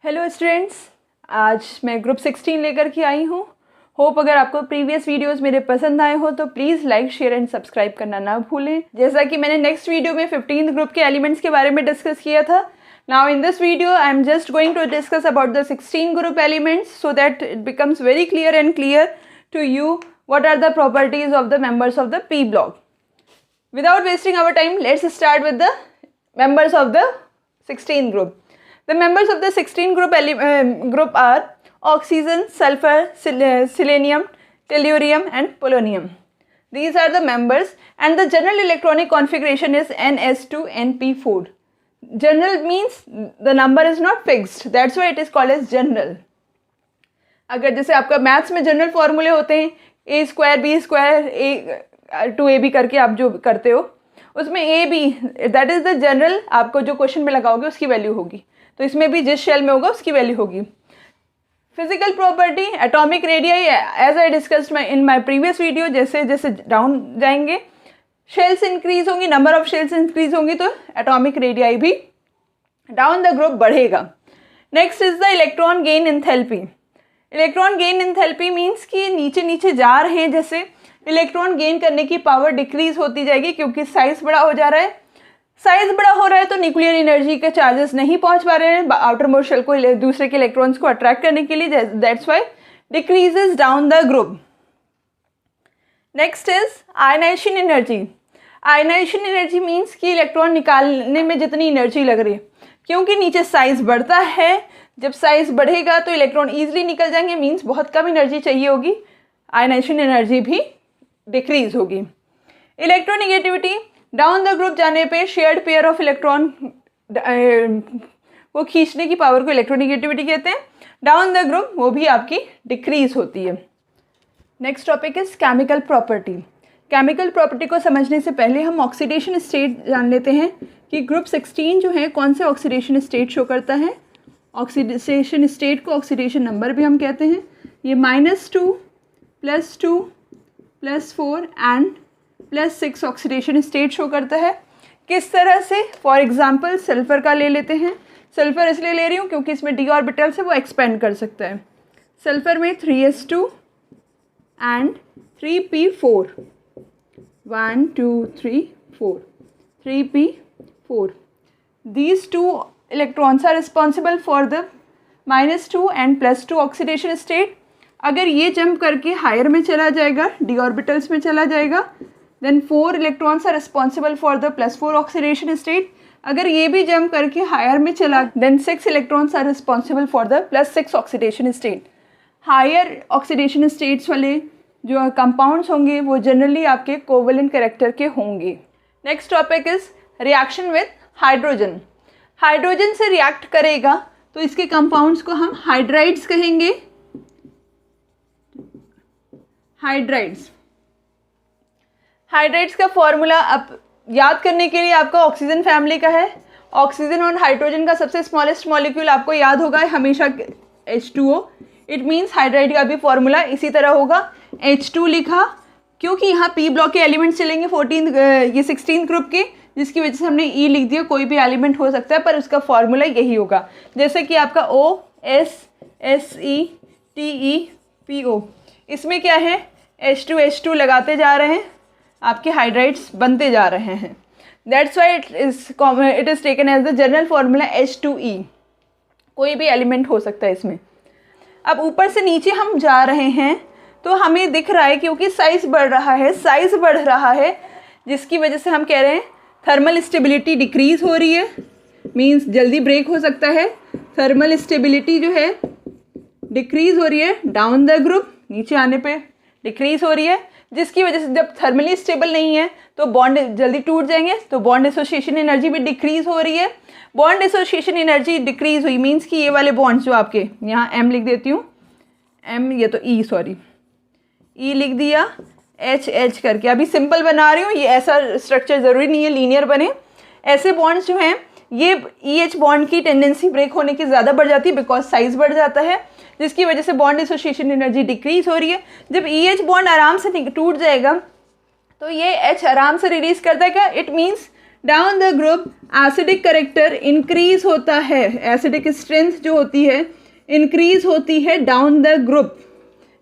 Hello students, आज मैं group 16 लेकर के आई हूँ। होप अगर आपको प्रीवियस वीडियोस मेरे पसंद आए हो तो please like share and subscribe करना ना भूलें। जैसा कि मैंने नेक्स्ट वीडियो में 15th ग्रुप के एलिमेंट्स के बारे में डिस्कस किया था। Now in this video I am just going to discuss about the 16 group elements so that it becomes very clear to you what are the properties of the members of the P block. Without wasting our time, let's start with the members of the 16 group. The members of the 16 group are oxygen, sulfur, selenium, tellurium and polonium. These are the members and the general electronic configuration is ns2np4. General means the number is not fixed. That's why it is called as general. अगर जैसे आपका maths में general फॉर्मूले होते हैं A square B square A two A B करके आप जो करते हो उसमें A B that is the general, आपको जो क्वेश्चन में लगाओगे उसकी वैल्यू होगी। तो इसमें भी जिस शेल में होगा उसकी वैल्यू होगी। Physical property atomic radii as I discussed in my previous video, जैसे जैसे डाउन जाएंगे शेल्स इंक्रीज होंगी, नंबर ऑफ शेल्स इंक्रीज होंगी तो एटॉमिक रेडियाई भी डाउन द ग्रुप बढ़ेगा। Next is the electron gain enthalpy. Electron gain enthalpy means कि नीचे नीचे जा रहे हैं, जैसे इलेक्ट्रॉन गेन करने की पावर डिक्रीज होती जाएगी क्योंकि साइज बड़ा हो जा रहा है। साइज बड़ा हो रहा है तो न्यूक्लियर एनर्जी के चार्जेस नहीं पहुंच पा रहे हैं आउटर मोस्ट शेल को दूसरे के इलेक्ट्रॉन्स को अट्रैक्ट करने के लिए, that's why decreases down the group. Next is ionisation energy. Ionisation energy means कि इलेक्ट्रॉन निकालने में जितनी एनर्जी लग रही है, क्योंकि नीचे साइज बढ़ता है, जब साइज बढ़ेगा तो इलेक्ट्रॉन ईजिली निकल जाएंगे, मीन्स बहुत कम एनर्जी चाहिए होगी, आयनाइजेशन एनर्जी भी डिक्रीज होगी। इलेक्ट्रोनेगेटिविटी डाउन द ग्रुप जाने पे शेयर्ड पेयर ऑफ इलेक्ट्रॉन वो खींचने की पावर को इलेक्ट्रोनेगेटिविटी कहते हैं। डाउन द ग्रुप वो भी आपकी डिक्रीज होती है। Next topic is chemical property. Chemical property को समझने से पहले हम ऑक्सीडेशन स्टेट जान लेते हैं कि ग्रुप 16 जो है कौन से ऑक्सीडेशन स्टेट शो करता है। ऑक्सीडेशन स्टेट को ऑक्सीडेशन नंबर भी हम कहते हैं। ये -2, +2, +4 एंड +6 ऑक्सीडेशन स्टेट शो करता है। किस तरह से? फॉर एग्जांपल सल्फर का ले लेते हैं। सल्फर इसलिए ले रही हूँ क्योंकि इसमें डी ऑर्बिटल्स है, वो एक्सपेंड कर सकता है। सल्फर में 3s2 and 3p4, 1 2 3 4, 3p4। These two electrons are responsible for the -2 and +2 oxidation state। अगर ये जंप करके हायर में चला जाएगा, डी ऑर्बिटल्स में चला जाएगा, then 4 electrons are responsible for the +4 oxidation state. अगर ये भी जंप करके हायर में चला, then 6 electrons are responsible for the +6 oxidation state. Higher oxidation states वाले जो कंपाउंड्स होंगे वो जनरली आपके कोवेलेंट कैरेक्टर के होंगे। Next topic is reaction with hydrogen. Hydrogen से रिएक्ट करेगा तो इसके कंपाउंड्स को हम हाइड्राइड्स कहेंगे। हाइड्राइड्स का फॉर्मूला अब याद करने के लिए आपका ऑक्सीजन फैमिली का है। ऑक्सीजन और हाइड्रोजन का सबसे स्मॉलेस्ट मॉलिक्यूल आपको याद होगा हमेशा H2O। इट मीन्स हाइड्राइड का भी फॉर्मूला इसी तरह होगा। H2 लिखा क्योंकि यहाँ P ब्लॉक के एलिमेंट्स चलेंगे 16 ग्रुप के, जिसकी वजह से हमने E लिख दिया। कोई भी एलिमेंट हो सकता है पर उसका फॉर्मूला यही होगा। जैसे कि आपका OSSETEPO, इसमें क्या है H2 लगाते जा रहे हैं, आपके हाइड्राइड्स बनते जा रहे हैं। That's why it is taken as the general formula H2E। कोई भी एलिमेंट हो सकता है इसमें। अब ऊपर से नीचे हम जा रहे हैं तो हमें दिख रहा है क्योंकि साइज बढ़ रहा है, जिसकी वजह से हम कह रहे हैं थर्मल स्टेबिलिटी डिक्रीज हो रही है, मींस जल्दी ब्रेक हो सकता है। थर्मल स्टेबिलिटी जो है डिक्रीज हो रही है डाउन द ग्रुप, नीचे आने पे डिक्रीज हो रही है, जिसकी वजह से जब थर्मली स्टेबल नहीं है तो बॉन्ड जल्दी टूट जाएंगे, तो बॉन्ड एसोसिएशन एनर्जी भी डिक्रीज हो रही है। बॉन्ड एसोसिएशन एनर्जी डिक्रीज हुई मीन्स कि ये वाले बॉन्ड्स जो आपके यहाँ M लिख देती हूँ, M ये तो E लिख दिया, H करके अभी सिंपल बना रही हूँ। ये ऐसा स्ट्रक्चर ज़रूरी नहीं है लीनियर बने। ऐसे बॉन्ड्स जो हैं ये EH बॉन्ड की टेंडेंसी ब्रेक होने की ज़्यादा बढ़ जाती है बिकॉज साइज बढ़ जाता है, जिसकी वजह से बॉन्ड एसोसिएशन एनर्जी डिक्रीज हो रही है। जब EH बॉन्ड आराम से टूट जाएगा तो ये H आराम से रिलीज कर देगा। It means down the group acidic character increase होता है, एसिडिक स्ट्रेंथ जो होती है इंक्रीज होती है डाउन द ग्रुप,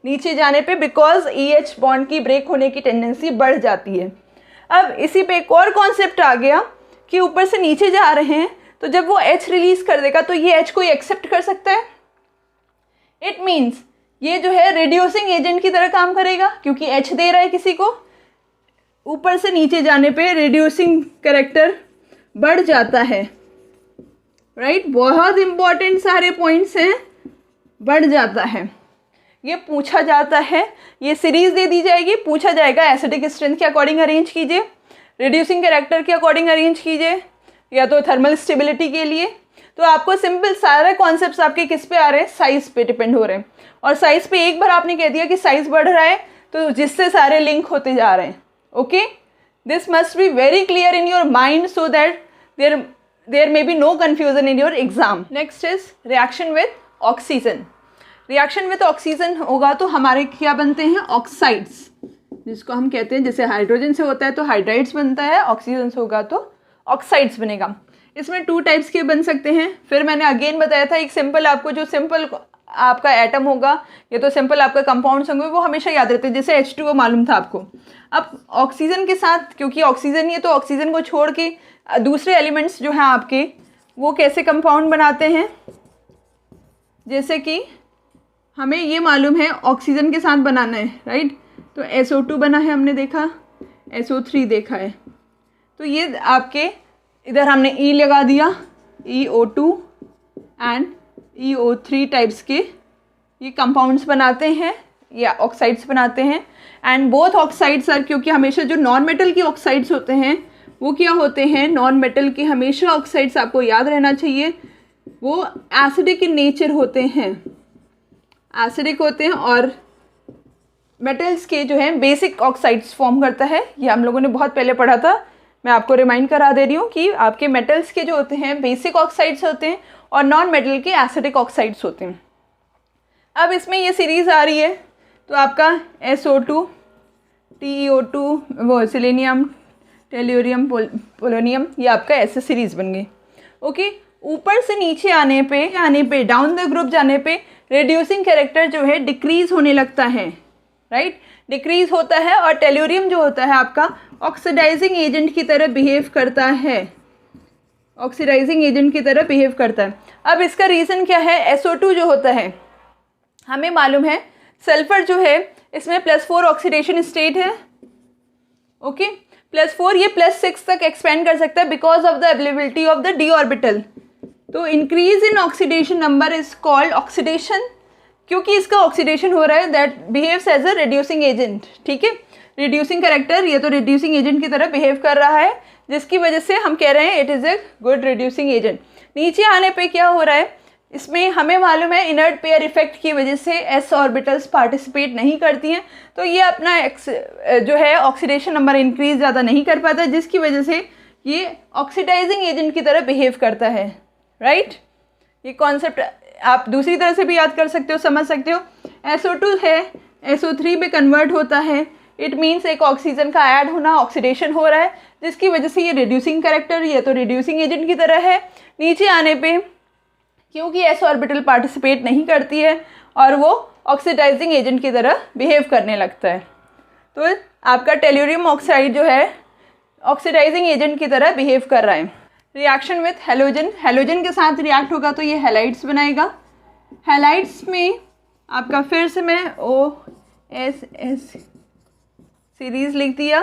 नीचे जाने पे, बिकॉज EH बॉन्ड की ब्रेक होने की टेंडेंसी बढ़ जाती है। अब इसी पे एक और कॉन्सेप्ट आ गया कि ऊपर से नीचे जा रहे हैं तो जब वो H रिलीज कर देगा तो ये H को एक्सेप्ट कर सकता है। इट मीन्स ये जो है रिड्यूसिंग एजेंट की तरह काम करेगा, क्योंकि H दे रहा है किसी को, ऊपर से नीचे जाने पे रिड्यूसिंग कैरेक्टर बढ़ जाता है, राइट। बहुत इंपॉर्टेंट सारे पॉइंट्स हैं, बढ़ जाता है। ये पूछा जाता है, ये सीरीज दे दी जाएगी, पूछा जाएगा एसिडिक स्ट्रेंथ के अकॉर्डिंग अरेंज कीजिए, रिड्यूसिंग कैरेक्टर के अकॉर्डिंग अरेंज कीजिए, या तो थर्मल स्टेबिलिटी के लिए। तो आपको सिंपल सारे कॉन्सेप्ट्स आपके किस पे आ रहे हैं, साइज पे डिपेंड हो रहे हैं। और साइज पे एक बार आपने कह दिया कि साइज बढ़ रहा है तो जिससे सारे लिंक होते जा रहे हैं। Okay, this must be very clear in your mind so that there may be no confusion in your exam. Next is reaction with oxygen. Reaction with oxygen होगा तो हमारे क्या बनते हैं, ऑक्साइड्स, जिसको हम कहते हैं, जैसे हाइड्रोजन से होता है तो हाइड्राइड्स बनता है, ऑक्सीजन से होगा तो ऑक्साइड्स बनेगा। इसमें 2 टाइप्स के बन सकते हैं। फिर मैंने अगेन बताया था, एक सिंपल, आपको जो सिंपल आपका एटम होगा या तो सिंपल आपका कंपाउंड्स होंगे वो हमेशा याद रहते हैं, जैसे H2O मालूम था आपको। अब ऑक्सीजन के साथ, क्योंकि ऑक्सीजन ही है तो ऑक्सीजन को छोड़ के दूसरे एलिमेंट्स जो हैं आपके वो कैसे कंपाउंड बनाते हैं, जैसे कि हमें ये मालूम है ऑक्सीजन के साथ बनाना है, राइट। तो SO2 बना है, हमने देखा, SO3 देखा है। तो ये आपके इधर हमने E लगा दिया, EO2 एंड EO3 टाइप्स के ये कंपाउंड्स बनाते हैं या ऑक्साइड्स बनाते हैं। एंड बोथ ऑक्साइड्स आर, क्योंकि हमेशा जो नॉन मेटल की ऑक्साइड्स होते हैं वो क्या होते हैं, नॉन मेटल के हमेशा ऑक्साइड्स, आपको याद रहना चाहिए, वो एसिडिक इन नेचर होते हैं, एसिडिक होते हैं। और मेटल्स के जो हैं बेसिक ऑक्साइड्स फॉर्म करता है, ये हम लोगों ने बहुत पहले पढ़ा था, मैं आपको रिमाइंड करा दे रही हूँ कि आपके मेटल्स के जो होते हैं बेसिक ऑक्साइड्स होते हैं और नॉन मेटल के एसिडिक ऑक्साइड्स होते हैं। अब इसमें ये सीरीज़ आ रही है तो आपका SO2, TeO2, वो सिलेनियम, टेल्यूरियम, पोलोनियम, ये आपका ऐसे सीरीज़ बन गई। ओके, ऊपर से नीचे आने पे डाउन द ग्रुप जाने पे रिड्यूसिंग कैरेक्टर जो है डिक्रीज होने लगता है, राइट, डिक्रीज होता है। और टेल्यूरियम जो होता है आपका ऑक्सीडाइजिंग एजेंट की तरह बिहेव करता है, ऑक्सीडाइजिंग एजेंट की तरह बिहेव करता है। अब इसका रीज़न क्या है, SO2 जो होता है हमें मालूम है सल्फर जो है इसमें +4 ऑक्सीडेशन स्टेट है। ओके, +4 ये +6 तक एक्सपेंड कर सकता है because of the availability of the d orbital. तो increase in oxidation number is called oxidation, क्योंकि इसका ऑक्सीडेशन हो रहा है, that behaves as a reducing agent. ठीक है, रिड्यूसिंग कैरेक्टर, ये तो रिड्यूसिंग एजेंट की तरह बिहेव कर रहा है, जिसकी वजह से हम कह रहे हैं it is a good reducing agent. नीचे आने पे क्या हो रहा है, इसमें हमें मालूम है इनर्ट पेयर इफेक्ट की वजह से s ऑर्बिटल्स पार्टिसिपेट नहीं करती हैं, तो ये अपना जो है ऑक्सीडेशन नंबर इंक्रीज ज़्यादा नहीं कर पाता, जिसकी वजह से ये ऑक्सीडाइजिंग एजेंट की तरह बिहेव करता है, राइट। ये कॉन्सेप्ट आप दूसरी तरह से भी याद कर सकते हो, समझ सकते हो। SO2 है, SO3 में कन्वर्ट होता है, इट मीन्स एक ऑक्सीजन का ऐड होना, ऑक्सीडेशन हो रहा है, जिसकी वजह से ये रिड्यूसिंग कैरेक्टर, ये तो रिड्यूसिंग एजेंट की तरह है। नीचे आने पे क्योंकि s ऑर्बिटल पार्टिसिपेट नहीं करती है और वो ऑक्सीडाइजिंग एजेंट की तरह बिहेव करने लगता है, तो आपका टेल्यूरियम ऑक्साइड जो है ऑक्सीडाइजिंग एजेंट की तरह बिहेव कर रहा है। रिएक्शन विथ हेलोजन, हेलोजन के साथ रिएक्ट होगा तो ये हैलाइड्स बनाएगा। हैलाइड्स में आपका फिर से मैं OSS सीरीज़ लिख दिया,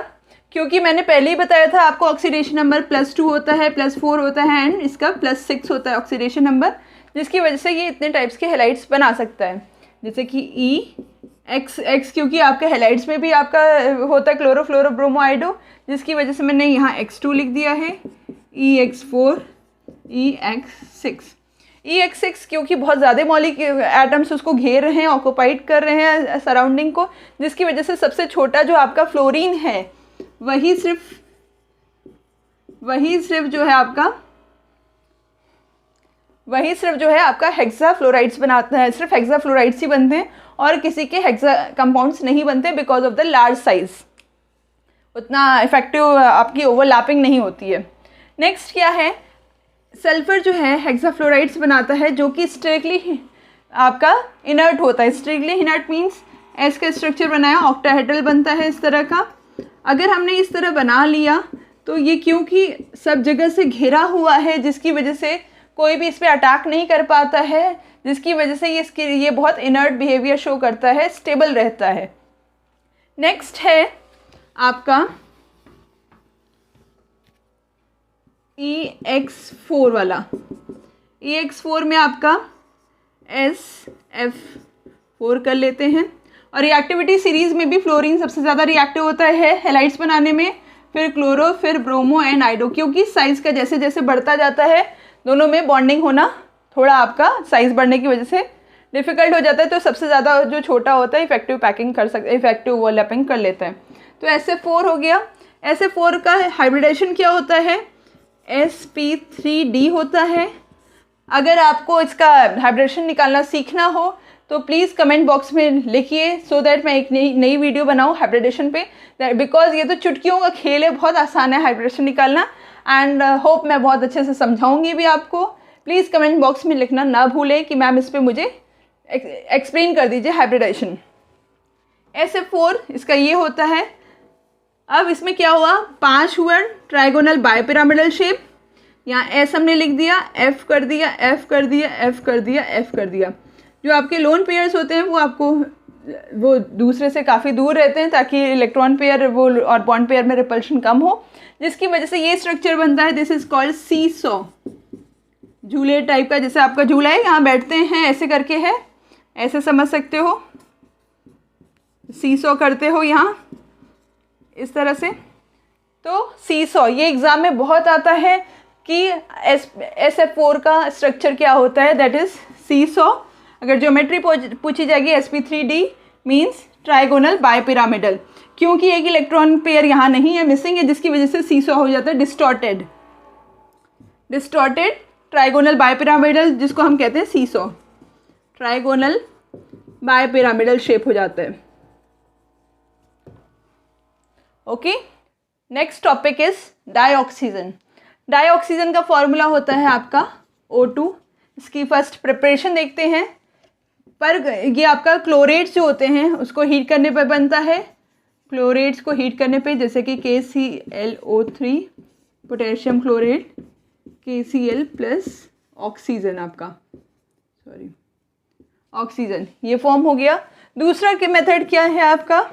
क्योंकि मैंने पहले ही बताया था आपको ऑक्सीडेशन नंबर +2 होता है, +4 होता है एंड इसका +6 होता है ऑक्सीडेशन नंबर, जिसकी वजह से ये इतने टाइप्स के हैलाइड्स बना सकता है, जैसे कि EX, क्योंकि आपके हैलाइड्स में भी आपका होता है क्लोरोफ्लोरोब्रोमोआइडो, जिसकी वजह से मैंने यहाँ X2 लिख दिया है, EX4, EX6। EX6 क्योंकि बहुत ज़्यादा मॉलिक्यूल एटम्स उसको घेर रहे हैं, ऑक्यूपाइड कर रहे हैं सराउंडिंग को, जिसकी वजह से सबसे छोटा जो आपका फ्लोरीन है वही सिर्फ जो है आपका हेक्सा फ्लोराइड्स बनाता है, सिर्फ हेक्सा फ्लोराइड्स ही बनते हैं और किसी के हेक्सा कंपाउंड्स नहीं बनते because of the large size, उतना इफेक्टिव आपकी ओवरलैपिंग नहीं होती है। नेक्स्ट क्या है, सल्फर जो है हेक्साफ्लोराइड्स बनाता है जो कि स्ट्रिक्टली आपका इनर्ट होता है। स्ट्रिक्टली इनर्ट मीन्स एस का स्ट्रक्चर बनाया, ऑक्टाहेड्रल बनता है इस तरह का। अगर हमने इस तरह बना लिया तो ये क्योंकि सब जगह से घिरा हुआ है, जिसकी वजह से कोई भी इस पर अटैक नहीं कर पाता है, जिसकी वजह से ये बहुत इनर्ट बिहेवियर शो करता है, स्टेबल रहता है। नेक्स्ट है आपका EX4 वाला। EX4 में आपका SF4 कर लेते हैं। और रिएक्टिविटी सीरीज़ में भी फ्लोरीन सबसे ज़्यादा रिएक्टिव होता है हैलाइड्स बनाने में, फिर क्लोरो, फिर ब्रोमो एंड आइडो। क्योंकि साइज़ का जैसे जैसे बढ़ता जाता है दोनों में बॉन्डिंग होना थोड़ा आपका साइज़ बढ़ने की वजह से डिफ़िकल्ट हो जाता है, तो सबसे ज़्यादा जो छोटा होता है इफेक्टिव पैकिंग कर सकते, इफेक्टिव ओवरलैपिंग कर लेते हैं। तो SF4 हो गया। SF4 का हाइब्रिडेशन क्या होता है, sp3d होता है। अगर आपको इसका हाइब्रिडेशन निकालना सीखना हो तो प्लीज़ कमेंट बॉक्स में लिखिए, सो दैट मैं एक नई वीडियो बनाऊँ हाइब्रिडेशन पे, बिकॉज ये तो चुटकियों का खेल है, बहुत आसान है हाइब्रिडेशन निकालना। एंड होप मैं बहुत अच्छे से समझाऊंगी भी आपको। प्लीज़ कमेंट बॉक्स में लिखना ना भूलें कि मैम इस पर मुझे एक्सप्लेन कर दीजिए हाइब्रिडेशन। SF4 इसका ये होता है। अब इसमें क्या हुआ, 5 हुआ ट्राइगोनल बायपिरामिडल शेप। यहाँ S हमने लिख दिया, F कर दिया, F कर दिया, F कर दिया, F कर दिया। जो आपके लोन पेयर्स होते हैं वो दूसरे से काफ़ी दूर रहते हैं ताकि इलेक्ट्रॉन पेयर और बॉन्ड पेयर में रिपल्शन कम हो, जिसकी वजह से ये स्ट्रक्चर बनता है। दिस इज कॉल्ड सीसॉ, झूले टाइप का, जैसे आपका झूला है, यहाँ बैठते हैं ऐसे करके है, ऐसे समझ सकते हो, सीसॉ करते हो यहाँ इस तरह से। तो सीसॉ ये एग्ज़ाम में बहुत आता है कि SF4 का स्ट्रक्चर क्या होता है, दैट इज़ सीसॉ। अगर ज्योमेट्री पूछी जाएगी sp3d मीन्स ट्राइगोनल बायपिरामिडल, क्योंकि एक इलेक्ट्रॉन पेयर यहाँ नहीं है, मिसिंग है, जिसकी वजह से सीसॉ हो जाता है डिस्टॉर्टेड ट्राइगोनल बायपिरामिडल, जिसको हम कहते हैं सीसॉ। ट्राइगोनल बायपिरामिडल शेप हो जाता है। Okay, next topic is dioxygen. Dioxygen का फॉर्मूला होता है आपका O2। इसकी फर्स्ट प्रिपरेशन देखते हैं। पर ये आपका क्लोरेट्स जो होते हैं उसको हीट करने पर बनता है। क्लोरेट्स को हीट करने पे, जैसे कि KClO3 potassium chlorate, KCl plus oxygen, आपका ऑक्सीजन, ये फॉर्म हो गया। दूसरा के मेथड क्या है आपका,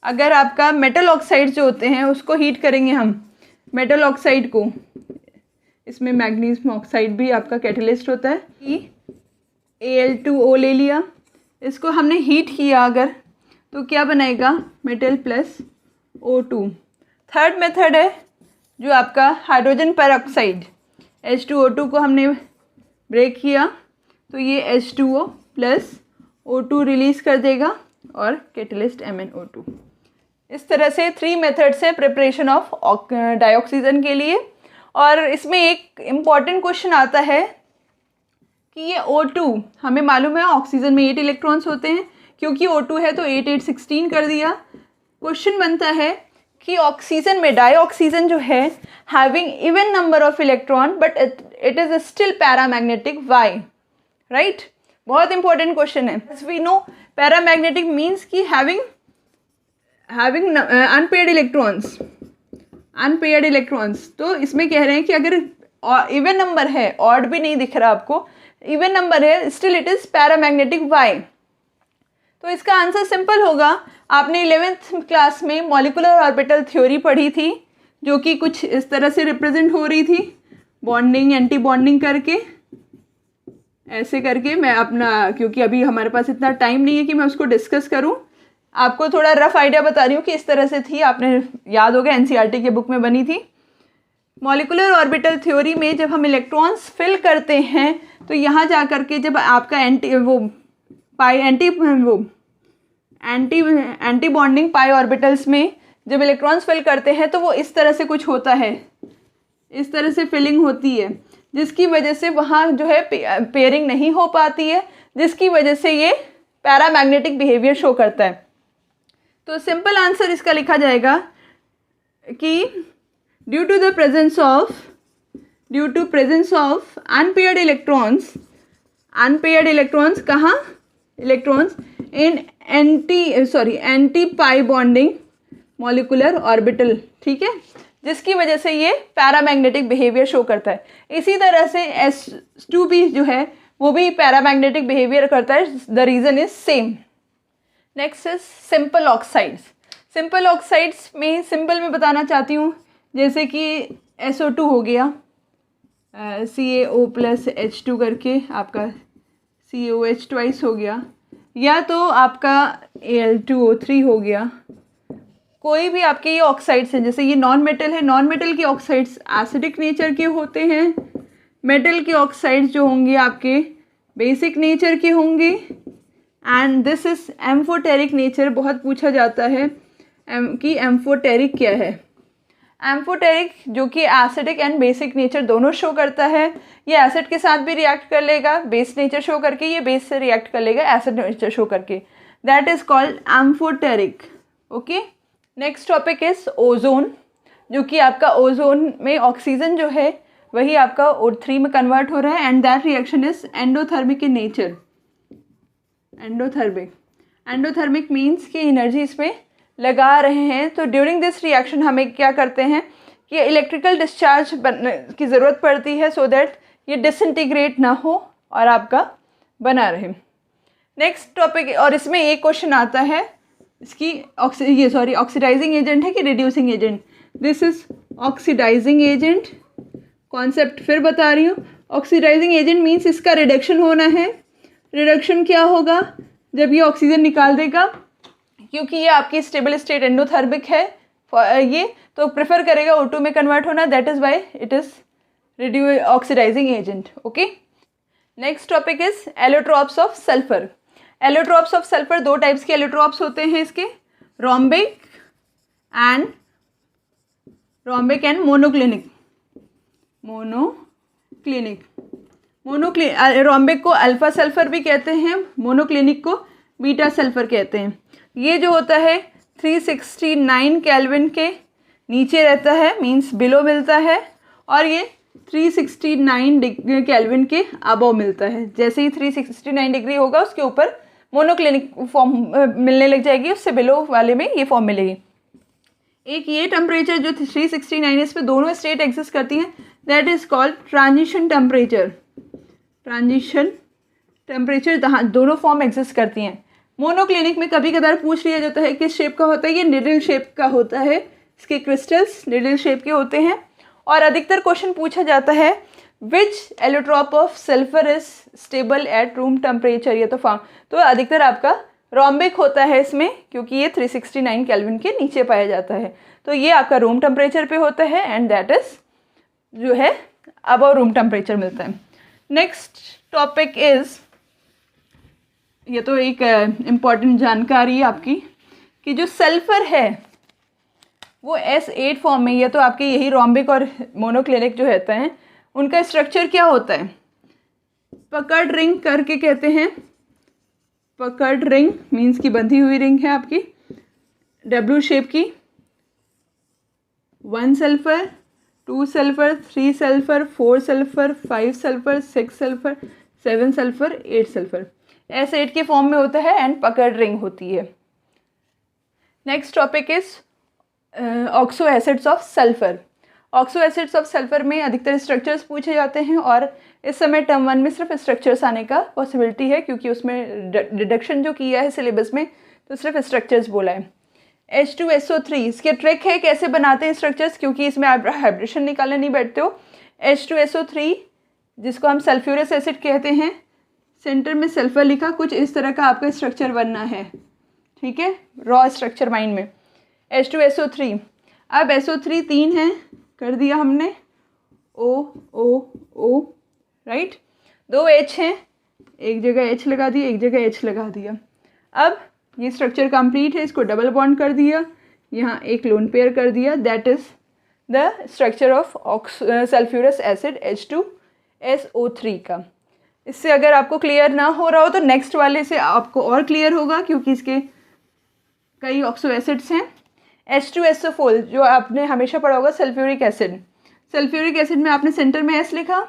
अगर आपका मेटल ऑक्साइड जो होते हैं उसको हीट करेंगे हम, मेटल ऑक्साइड को, इसमें मैग्नीशियम ऑक्साइड भी आपका कैटलिस्ट होता है, कि Al2O ले लिया, इसको हमने हीट किया अगर, तो क्या बनेगा, metal plus O2। Third method है जो आपका हाइड्रोजन पेरोक्साइड, H2O2 को हमने ब्रेक किया तो ये H2O प्लस O2 रिलीज़ कर देगा और कैटलिस्ट MnO2। इस तरह से 3 मेथड्स हैं प्रिपरेशन ऑफ डाइऑक्सीजन के लिए। और इसमें एक इम्पॉर्टेंट क्वेश्चन आता है कि ये O2, हमें मालूम है ऑक्सीजन में 8 इलेक्ट्रॉन्स होते हैं, क्योंकि O2 है तो 8 8 16 कर दिया। क्वेश्चन बनता है कि ऑक्सीजन में, डाइऑक्सीजन जो है, having even number of electron but it is still paramagnetic, why, right. बहुत इंपॉर्टेंट क्वेश्चन है। As we know paramagnetic means कि हैविंग अनपेयर्ड इलेक्ट्रॉन्स। तो इसमें कह रहे हैं कि अगर इवन नंबर है, ऑड भी नहीं दिख रहा आपको, इवन नंबर है, still it is paramagnetic, why. तो इसका आंसर सिंपल होगा। आपने 11th क्लास में मॉलिक्यूलर ऑर्बिटल थ्योरी पढ़ी थी, जो कि कुछ इस तरह से रिप्रेजेंट हो रही थी, बॉन्डिंग एंटी बॉन्डिंग करके, ऐसे करके। मैं अपना, क्योंकि अभी हमारे पास इतना टाइम नहीं है कि मैं उसको डिस्कस करूं, आपको थोड़ा रफ आइडिया बता रही हूँ कि इस तरह से थी, आपने याद होगा NCERT के बुक में बनी थी। मॉलिक्यूलर ऑर्बिटल थ्योरी में जब हम इलेक्ट्रॉन्स फिल करते हैं तो यहाँ जा कर के जब आपका एंटी बॉन्डिंग पाई ऑर्बिटल्स में जब इलेक्ट्रॉन्स फिल करते हैं तो वो इस तरह से कुछ होता है, इस तरह से फिलिंग होती है, जिसकी वजह से वहाँ जो है पेयरिंग नहीं हो पाती है, जिसकी वजह से ये पैरामैग्नेटिक बिहेवियर शो करता है। तो सिंपल आंसर इसका लिखा जाएगा कि due to the presence of due to presence of unpaired electrons, unpaired electrons कहाँ, electrons in anti pi bonding molecular orbital, ठीक है, जिसकी वजह से ये पैरामैग्नेटिक बिहेवियर शो करता है। इसी तरह से S2 जो है वो भी पैरामैग्नेटिक बिहेवियर करता है, the reason is same. Next is simple oxides. Simple oxides में सिंपल में बताना चाहती हूँ, जैसे कि SO2 हो गया, CaO+H2 करके आपका COH ट्वाइस हो गया, या तो आपका Al2O3 हो गया। कोई भी आपके ये ऑक्साइड्स हैं, जैसे ये नॉन मेटल है, नॉन मेटल के ऑक्साइड्स एसिडिक नेचर के होते हैं, मेटल के ऑक्साइड्स जो होंगे आपके बेसिक नेचर के होंगे, and this is amphoteric nature. बहुत पूछा जाता है कि एम्फोटेरिक क्या है। एम्फोटेरिक जो कि एसिडिक एंड बेसिक नेचर दोनों शो करता है, ये एसिड के साथ भी रिएक्ट कर लेगा बेस नेचर शो करके, ये बेस से रिएक्ट कर लेगा एसिड नेचर शो करके, that is called amphoteric. Okay, next topic is ozone, जो कि आपका ओजोन में ऑक्सीजन जो है वही आपका O3 में कन्वर्ट हो रहा है, and that reaction is endothermic in nature. Endothermic means कि एनर्जी इसमें लगा रहे हैं। तो ड्यूरिंग दिस रिएक्शन हमें क्या करते हैं कि इलेक्ट्रिकल डिस्चार्ज की ज़रूरत पड़ती है, सो दैट ये डिसइंटीग्रेट ना हो और आपका बना रहे। नेक्स्ट टॉपिक, और इसमें एक क्वेश्चन आता है इसकी ऑक्सीडाइजिंग एजेंट है कि reducing agent. This is oxidising agent, concept फिर बता रही हूँ। ऑक्सीडाइजिंग एजेंट मीन्स इसका रिडक्शन होना है। रिडक्शन क्या होगा, जब ये ऑक्सीजन निकाल देगा, क्योंकि ये आपकी स्टेबल स्टेट एंडोथर्मिक है, ये तो प्रेफर करेगा O2 में कन्वर्ट होना, that is why it is oxidising agent. Okay, next topic is allotropes of sulphur. Allotropes of sulphur, दो टाइप्स के एलोट्रॉप्स होते हैं इसके, रोम्बिक एंड मोनोक्लिनिक। रोम्बिक को अल्फा सल्फर भी कहते हैं, मोनोक्लिनिक को बीटा सल्फर कहते हैं। ये जो होता है 369 केल्विन के नीचे रहता है, मींस बिलो मिलता है, और ये 369 केल्विन के अबव मिलता है। जैसे ही 369 डिग्री होगा उसके ऊपर मोनोक्लिनिक फॉर्म मिलने लग जाएगी, उससे बिलो वाले में ये फॉर्म मिलेगी। एक ये टेम्परेचर जो 369 इस पे दोनों स्टेट एग्जिस्ट करती हैं, that is called transition temperature. Transition temperature दोनों फॉर्म एग्जिस्ट करती हैं। मोनोक्लिनिक में कभी कभार पूछ लिया जाता है किस शेप का होता है, ये निडल शेप का होता है, इसके क्रिस्टल्स निडल शेप के होते हैं। और अधिकतर क्वेश्चन पूछा जाता है which allotrope of sulphur is stable at room temperature, ये तो फॉर्म, तो अधिकतर आपका रोम्बिक होता है इसमें, क्योंकि ये 369 केल्विन के नीचे पाया जाता है। तो ये आपका रूम टेम्परेचर पे होता है, एंड दैट इज जो है अबव रूम टेम्परेचर मिलता है। नेक्स्ट टॉपिक इज, ये तो एक इम्पॉर्टेंट जानकारी है आपकी, कि जो सल्फर है वो S8 फॉर्म में, ये तो आपके यही रोम्बिक और मोनोक्लिनिक जो रहते हैं उनका स्ट्रक्चर क्या होता है, पकड़ रिंग करके कहते हैं। पकड़ रिंग मीन्स की बंधी हुई रिंग है आपकी, W शेप की, 1 sulphur, 2 sulphur, 3 sulphur, 4 sulphur, 5 sulphur, 6 sulphur, 7 sulphur, 8 sulphur, S8 के फॉर्म में होता है, एंड पकड़ रिंग होती है। Next topic is oxo acids of sulphur. Oxo acids of sulphur में अधिकतर स्ट्रक्चर्स पूछे जाते हैं, और इस समय टर्म 1 में सिर्फ स्ट्रक्चर्स आने का पॉसिबिलिटी है, क्योंकि उसमें डिडक्शन जो किया है सिलेबस में तो सिर्फ स्ट्रक्चर्स बोला है। H2SO3, इसके ट्रिक है कैसे बनाते हैं स्ट्रक्चर्स, क्योंकि इसमें आप हाइब्रिडेशन निकालने नहीं बैठते हो। H2SO3 जिसको हम सल्फ्यूरस एसिड कहते हैं, सेंटर में सल्फर लिखा, कुछ इस तरह का आपका स्ट्रक्चर बनना है, ठीक है, रॉ स्ट्रक्चर माइंड में। H2SO3, अब SO3 3 है, कर दिया हमने, O राइट, 2 H हैं, एक जगह H लगा दिया, एक जगह H लगा दिया। अब ये स्ट्रक्चर कंप्लीट है, इसको डबल बॉन्ड कर दिया, यहाँ एक लोन पेयर कर दिया, that is the structure of sulphurous acid H2SO3 का। इससे अगर आपको क्लियर ना हो रहा हो तो नेक्स्ट वाले से आपको और क्लियर होगा, क्योंकि इसके कई ऑक्सो एसिड्स हैं। H2SO4 जो आपने हमेशा पढ़ा होगा, सल्फ्यूरिक एसिड, सल्फ्यूरिक एसिड में आपने सेंटर में S लिखा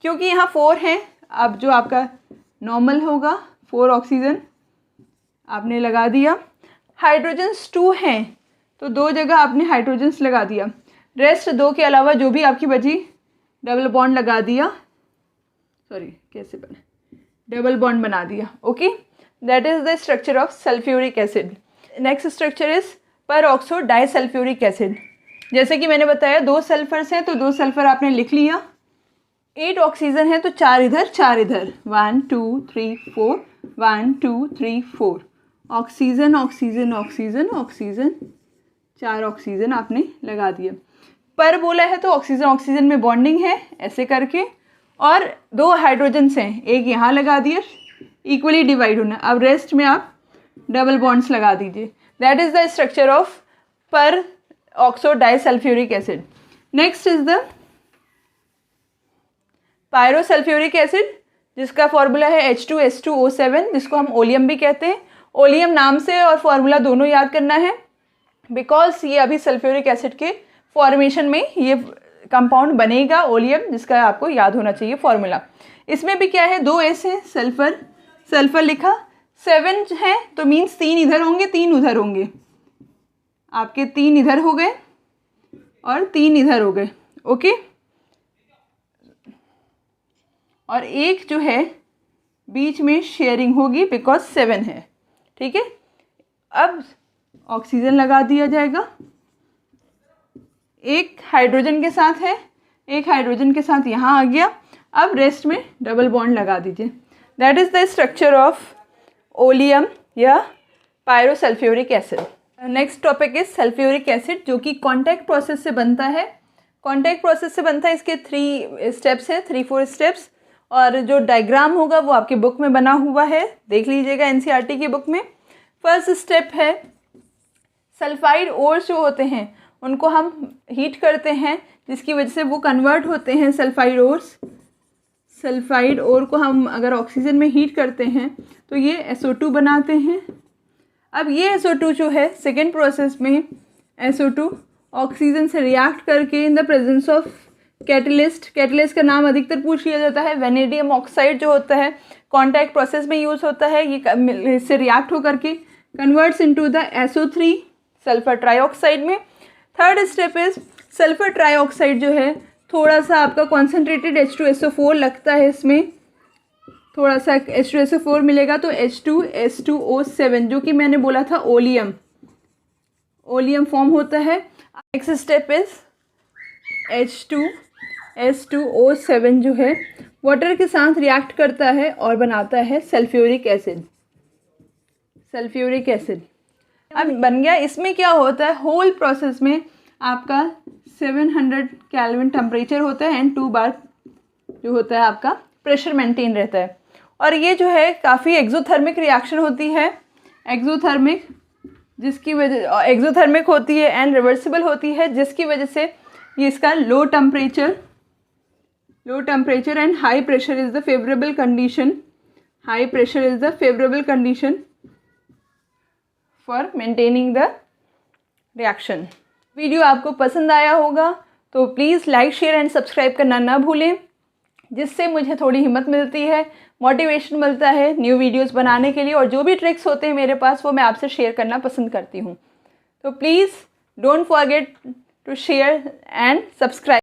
क्योंकि यहाँ 4 हैं। अब जो आपका नॉर्मल होगा 4 ऑक्सीजन आपने लगा दिया। हाइड्रोजन्स 2 हैं तो 2 जगह आपने हाइड्रोजन्स लगा दिया। रेस्ट 2 के अलावा जो भी आपकी बची डबल बॉन्ड लगा दिया, कैसे बना, डबल बॉन्ड बना दिया। Okay, that is the structure of sulphuric acid. Next structure is peroxo disulphuric acid. जैसे कि मैंने बताया 2 सल्फर्स हैं तो 2 सल्फर आपने लिख लिया। 8 ऑक्सीजन है तो 4 इधर 4 इधर, 1 2 3 4, 1 2 3 4 oxygen oxygen oxygen oxygen, 4 oxygen आपने लगा दिए। पर बोला है तो ऑक्सीजन ऑक्सीजन में बॉन्डिंग है ऐसे करके, और 2 हाइड्रोजन्स हैं, एक यहाँ लगा दिए, इक्वली डिवाइड होना। अब रेस्ट में आप डबल बॉन्ड्स लगा दीजिए। That is the structure of peroxodisulphuric acid. Next is the pyrosulphuric acid, जिसका फॉर्मूला है H2S2O7, जिसको हम ओलियम भी कहते हैं। ओलियम नाम से और फॉर्मूला दोनों याद करना है, बिकॉज ये अभी सल्फ्यूरिक एसिड के फॉर्मेशन में ये कंपाउंड बनेगा ओलियम, जिसका आपको याद होना चाहिए फॉर्मूला। इसमें भी क्या है, 2 S है, सल्फर सल्फर लिखा, 7 है तो मीन्स 3 इधर होंगे 3 उधर होंगे, आपके 3 इधर हो गए और 3 इधर हो गए। ओके, और एक जो है बीच में शेयरिंग होगी बिकॉज 7 है। ठीक है, अब ऑक्सीजन लगा दिया जाएगा, एक हाइड्रोजन के साथ है, एक हाइड्रोजन के साथ यहाँ आ गया। अब रेस्ट में डबल बॉन्ड लगा दीजिए। That is the structure of oleum या pyrosulphuric acid. Next topic is sulphuric acid, जो कि कॉन्टैक्ट प्रोसेस से बनता है। कॉन्टैक्ट प्रोसेस से बनता है, इसके 3 स्टेप्स हैं, 3-4 स्टेप्स, और जो डायग्राम होगा वो आपकी बुक में बना हुआ है, देख लीजिएगा NCERT की बुक में। फर्स्ट स्टेप है सल्फाइड ओर्स जो होते हैं उनको हम हीट करते हैं, जिसकी वजह से वो कन्वर्ट होते हैं सल्फाइड ओर्स। सल्फाइड ओर को हम अगर ऑक्सीजन में हीट करते हैं तो ये SO2 बनाते हैं। अब ये SO2 जो है सेकेंड प्रोसेस में SO2 ऑक्सीजन से रिएक्ट करके in the presence of catalyst, catalyst का नाम अधिकतर पूछ लिया जाता है, वेनेडियम ऑक्साइड जो होता है कॉन्टैक्ट प्रोसेस में यूज़ होता है। ये इससे रिएक्ट होकर के converts into the SO3 sulphur trioxide में। Third step is sulphur trioxide जो है थोड़ा सा आपका कॉन्सेंट्रेटेड H2SO4 लगता है, इसमें थोड़ा सा H2SO4 मिलेगा तो H2S2O7 जो कि मैंने बोला था ओलियम, ओलियम फॉर्म होता है। नेक्स्ट स्टेप इज H2S2O7 जो है वाटर के साथ रिएक्ट करता है और बनाता है सल्फ्यूरिक एसिड। सल्फ्यूरिक एसिड अब बन गया। इसमें क्या होता है, होल प्रोसेस में आपका 700 केल्विन टेम्परेचर होता है एंड 2 बार जो होता है आपका प्रेशर मेंटेन रहता है। और ये जो है काफ़ी एक्सोथर्मिक रिएक्शन होती है, एक्सोथर्मिक, जिसकी वजह एक्सोथर्मिक होती है एंड रिवर्सिबल होती है, जिसकी वजह से ये इसका low temperature and high pressure is the favourable condition, high pressure is the favourable condition for maintaining the reaction. Video आपको पसंद आया होगा तो please like share and subscribe करना ना भूलें, जिससे मुझे थोड़ी हिम्मत मिलती है, मोटिवेशन मिलता है न्यू वीडियोस बनाने के लिए। और जो भी ट्रिक्स होते हैं मेरे पास वो मैं आपसे शेयर करना पसंद करती हूँ। तो please don't forget to share and subscribe.